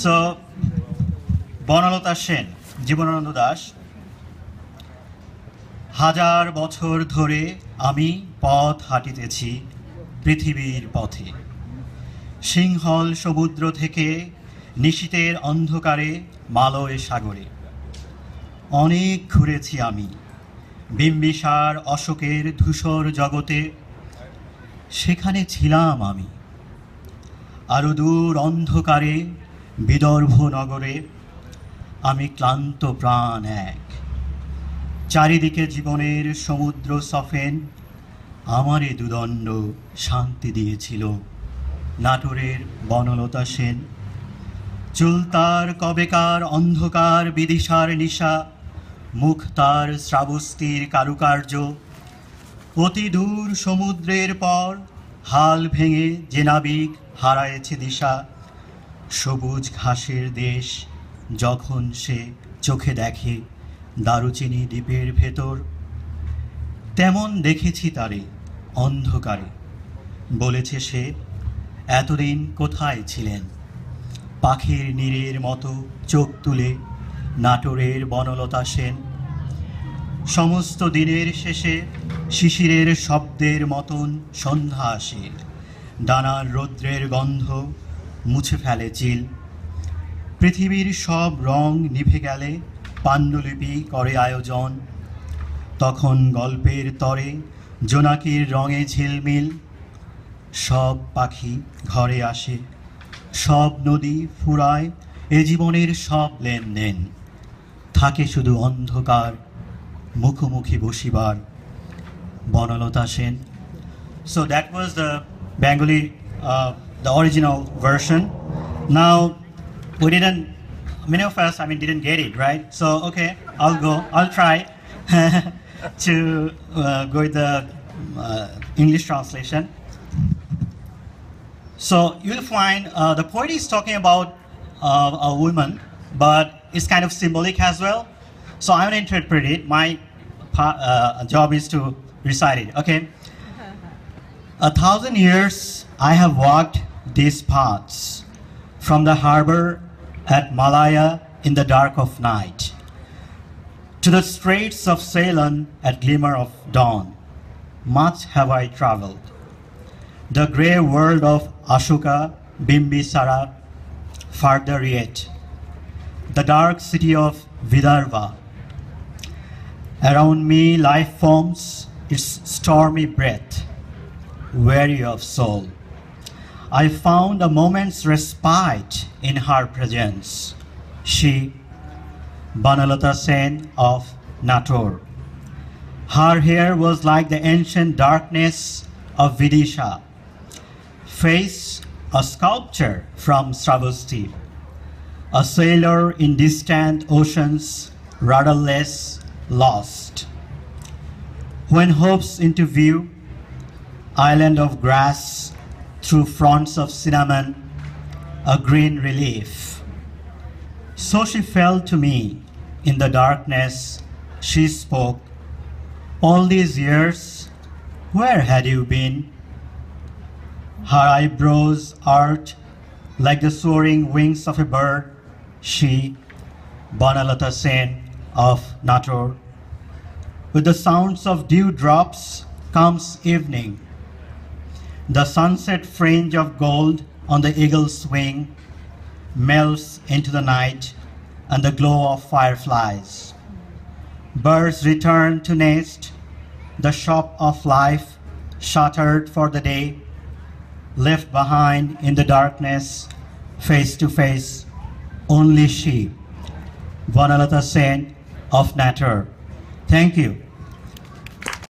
So, Banalata Sen, Jibanananda Das. হাজার বছর ধরে আমি পথ হাঁটিতেছি পৃথিবীর পথে, সিংহল সমুদ্র থেকে নিশীথের অন্ধকারে মালয় সাগরে। অনেক ঘুরেছি আমি বিম্বিসার অশোকের ধূসর জগতে, সেখানে ছিলাম আমি। আরো দূর অন্ধকারে বিদর্ভ নগরে আমি ক্লান্ত প্রাণ এক, চারিদিকে জীবনের সমুদ্র সফেন আমারে দুদণ্ড শান্তি দিয়েছিল নাটোরের বনলতা সেন। চুল তার কবেকার অন্ধকার বিদিশার নিশা, মুখ তার শ্রাবস্তির কারুকার্য। অতি দূর সমুদ্রের পর হাল ভেঙে যে নাবিক হারায়েছে দিশা, সবুজ ঘাসের দেশ যখন সে চোখে দেখে দারুচিনি দ্বীপের ভেতর, তেমন দেখেছি তারে অন্ধকারে। বলেছে সে, এতদিন কোথায় ছিলেন? পাখির নীড়ের মতো চোখ তুলে নাটোরের বনলতা সেন। সমস্ত দিনের শেষে শিশিরের শব্দের মতন সন্ধ্যা আসে, ডানার রৌদ্রের গন্ধ মুছে ফেলে চিল। পৃথিবীর সব রং নিভে গেলে পাণ্ডুলিপি করে আয়োজন, তখন গল্পের তরে জোনাকির রঙে ঝিলমিল। সব পাখি ঘরে আসে, সব নদী ফুরায় এ জীবনের সব লেনদেন, থাকে শুধু অন্ধকার মুখোমুখি বসিবার। Banalata Sen. So that was the Bengali, the original version. Now we didn't, many of us, didn't get it right. So okay, I'll try to go with the English translation. So you'll find the poet is talking about a woman, but it's kind of symbolic as well. So I'm going to interpret it. My job is to recite it. Okay. 1,000 years I have walked these paths from the harbor at Malaya in the dark of night to the straits of Ceylon at glimmer of dawn. Much have I traveled. The grey world of Ashoka, Bimbisara, farther yet. The dark city of Vidarbha. Around me life forms its stormy breath, weary of soul. I found a moment's respite in her presence. She, Banalata Sen of Nator. Her hair was like the ancient darkness of Vidisha. Face, a sculpture from Sravasti. A sailor in distant oceans, rudderless, lost. When hopes into view, island of grass, through fronts of cinnamon, a green relief. So she fell to me in the darkness, she spoke. All these years, where had you been? Her eyebrows arched like the soaring wings of a bird. She, Banalata Sen of Nator. With the sounds of dewdrops comes evening. The sunset fringe of gold on the eagle's wing melts into the night and the glow of fireflies. Birds return to nest, the shop of life shuttered for the day, left behind in the darkness, face to face, only she, Vanalata Sen of Nator. Thank you.